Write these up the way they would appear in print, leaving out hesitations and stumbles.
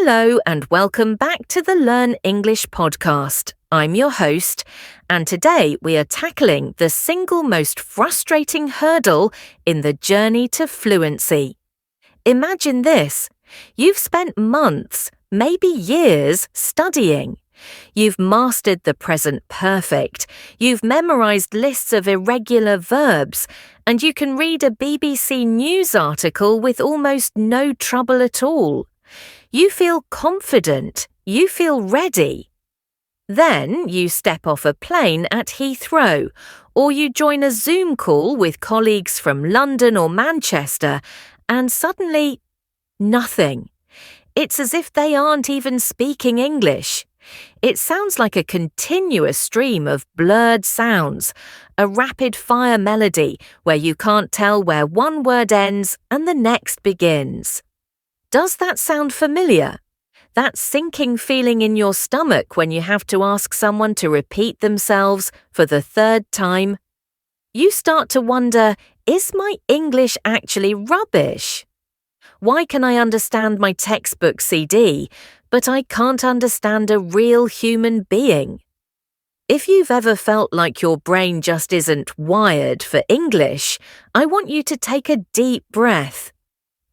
Hello and welcome back to the Learn English podcast. I'm your host, and today we are tackling the single most frustrating hurdle in the journey to fluency. Imagine this. You've spent months, maybe years, studying. You've mastered the present perfect. You've memorized lists of irregular verbs, and you can read a BBC News article with almost no trouble at all. You feel confident. You feel ready. Then you step off a plane at Heathrow, or you join a Zoom call with colleagues from London or Manchester, and suddenly, nothing. It's as if they aren't even speaking English. It sounds like a continuous stream of blurred sounds, a rapid-fire melody where you can't tell where one word ends and the next begins. Does that sound familiar? That sinking feeling in your stomach when you have to ask someone to repeat themselves for the third time? You start to wonder, is my English actually rubbish? Why can I understand my textbook CD, but I can't understand a real human being? If you've ever felt like your brain just isn't wired for English, I want you to take a deep breath.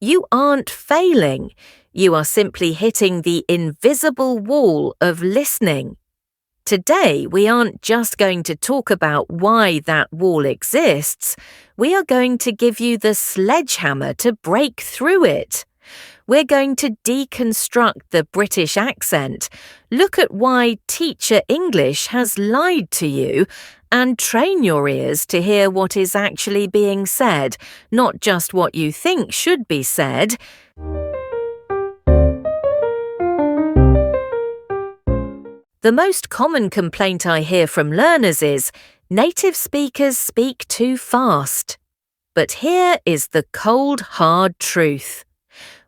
You aren't failing. You are simply hitting the invisible wall of listening. Today, we aren't just going to talk about why that wall exists. We are going to give you the sledgehammer to break through it. We're going to deconstruct the British accent, look at why Teacher English has lied to you, and train your ears to hear what is actually being said, not just what you think should be said. The most common complaint I hear from learners is, native speakers speak too fast. But here is the cold, hard truth.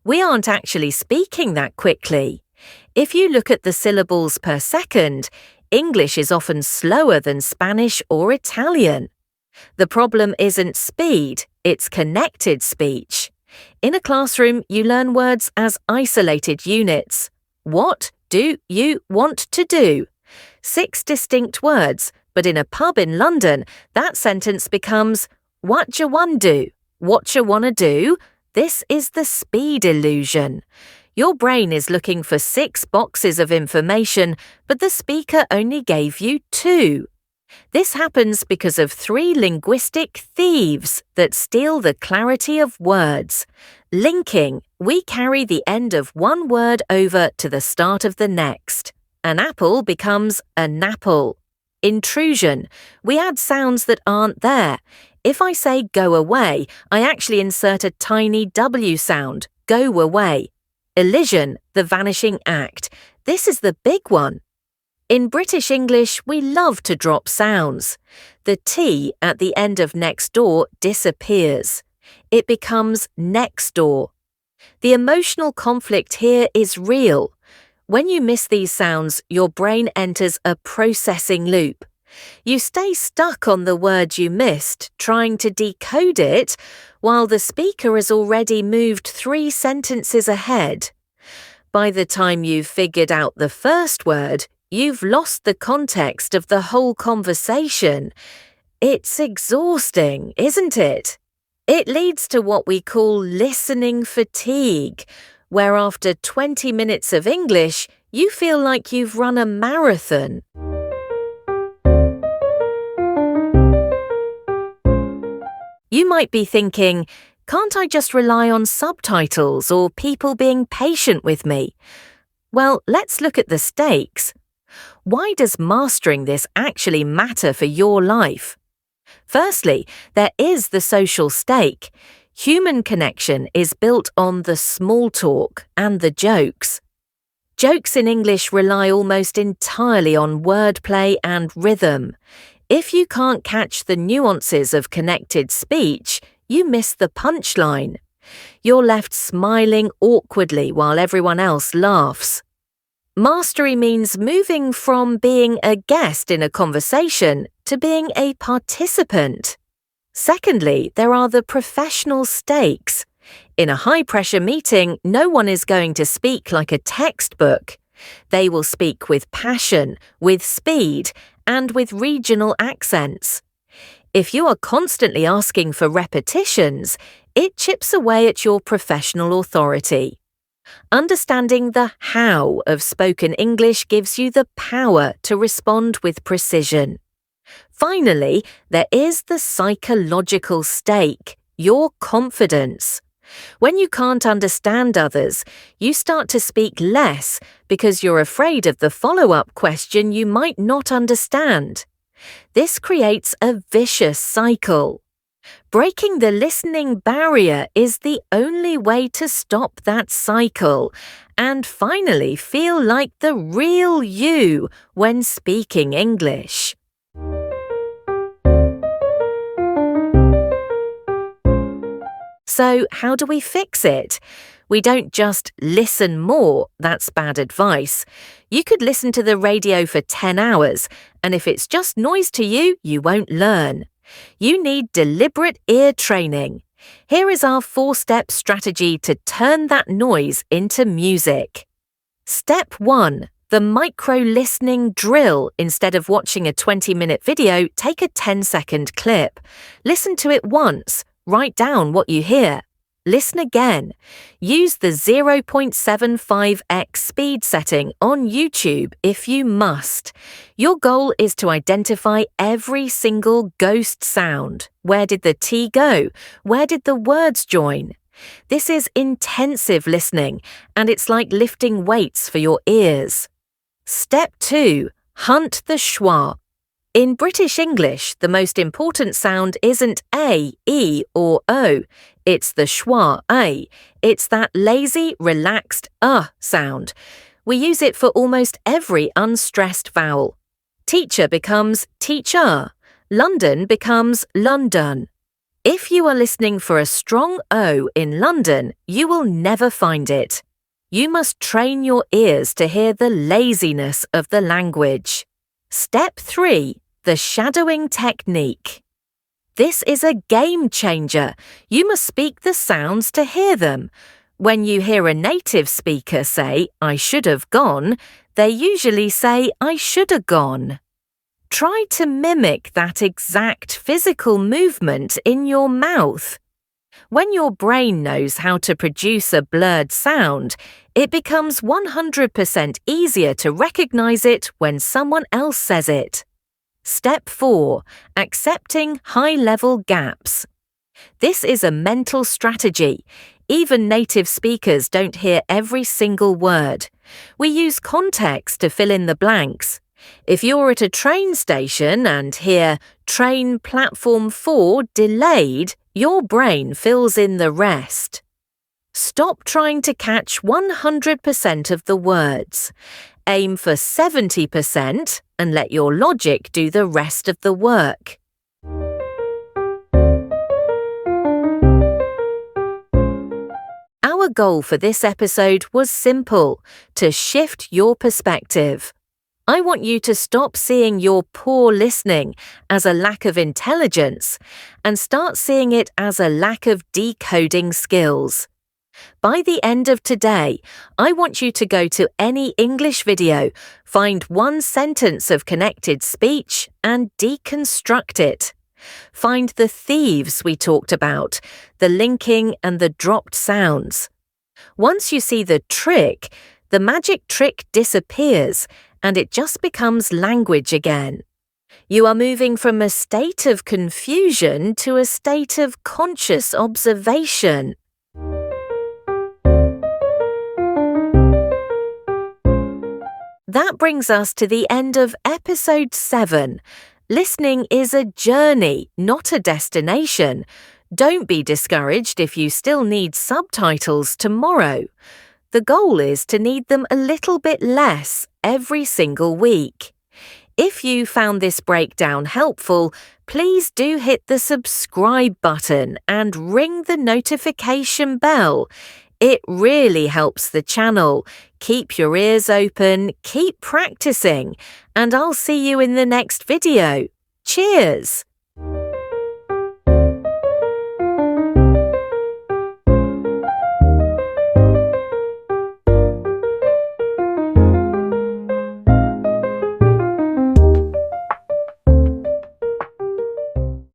We aren't actually speaking that quickly. If you look at the syllables per second, English is often slower than Spanish or Italian. The problem isn't speed, it's connected speech. In a classroom, you learn words as isolated units. What do you want to do? 6 distinct words, but in a pub in London, that sentence becomes, what ya want do? What ya wanna do? This is the speed illusion. Your brain is looking for 6 boxes of information, but the speaker only gave you 2. This happens because of 3 linguistic thieves that steal the clarity of words. Linking, we carry the end of one word over to the start of the next. An apple becomes a napple. Intrusion, we add sounds that aren't there. If I say go away, I actually insert a tiny W sound, go away. Elision, the vanishing act. This is the big one. In British English, we love to drop sounds. The T at the end of next door disappears. It becomes next door. The emotional conflict here is real. When you miss these sounds, your brain enters a processing loop. You stay stuck on the word you missed, trying to decode it, while the speaker has already moved 3 sentences ahead. By the time you've figured out the first word, you've lost the context of the whole conversation. It's exhausting, isn't it? It leads to what we call listening fatigue, where after 20 minutes of English, you feel like you've run a marathon. You might be thinking, can't I just rely on subtitles or people being patient with me? Well, let's look at the stakes. Why does mastering this actually matter for your life? Firstly, there is the social stake. Human connection is built on the small talk and the jokes. Jokes in English rely almost entirely on wordplay and rhythm. If you can't catch the nuances of connected speech, you miss the punchline. You're left smiling awkwardly while everyone else laughs. Mastery means moving from being a guest in a conversation to being a participant. Secondly, there are the professional stakes. In a high-pressure meeting, no one is going to speak like a textbook. They will speak with passion, with speed, and with regional accents. If you are constantly asking for repetitions, it chips away at your professional authority. Understanding the how of spoken English gives you the power to respond with precision. Finally, there is the psychological stake, your confidence. When you can't understand others, you start to speak less because you're afraid of the follow-up question you might not understand. This creates a vicious cycle. Breaking the listening barrier is the only way to stop that cycle and finally feel like the real you when speaking English. So, how do we fix it? We don't just listen more, that's bad advice. You could listen to the radio for 10 hours, and if it's just noise to you, you won't learn. You need deliberate ear training. Here is our 4-step strategy to turn that noise into music. Step 1. The micro-listening drill. Instead of watching a 20-minute video, take a 10-second clip. Listen to it once. Write down what you hear. Listen again. Use the 0.75x speed setting on YouTube if you must. Your goal is to identify every single ghost sound. Where did the T go? Where did the words join? This is intensive listening, and it's like lifting weights for your ears. Step 2. Hunt the schwa. In British English, the most important sound isn't A, E, or O. It's the schwa A. It's that lazy, relaxed sound. We use it for almost every unstressed vowel. Teacher becomes teacher. London becomes London. If you are listening for a strong O in London, you will never find it. You must train your ears to hear the laziness of the language. Step 3. The shadowing technique. This is a game changer. You must speak the sounds to hear them. When you hear a native speaker say, "I should have gone," they usually say, "I should have gone." Try to mimic that exact physical movement in your mouth. When your brain knows how to produce a blurred sound, it becomes 100% easier to recognize it when someone else says it. Step 4. Accepting high-level gaps. This is a mental strategy. Even native speakers don't hear every single word. We use context to fill in the blanks. If you're at a train station and hear "train platform 4 delayed," your brain fills in the rest. Stop trying to catch 100% of the words. Aim for 70% and let your logic do the rest of the work. Our goal for this episode was simple: to shift your perspective. I want you to stop seeing your poor listening as a lack of intelligence and start seeing it as a lack of decoding skills. By the end of today, I want you to go to any English video, find one sentence of connected speech, and deconstruct it. Find the thieves we talked about, the linking and the dropped sounds. Once you see the trick, the magic trick disappears and it just becomes language again. You are moving from a state of confusion to a state of conscious observation. That brings us to the end of episode 7. Listening is a journey, not a destination. Don't be discouraged if you still need subtitles tomorrow. The goal is to need them a little bit less every single week. If you found this breakdown helpful, please do hit the subscribe button and ring the notification bell. It really helps the channel. Keep your ears open, keep practicing, and I'll see you in the next video. Cheers!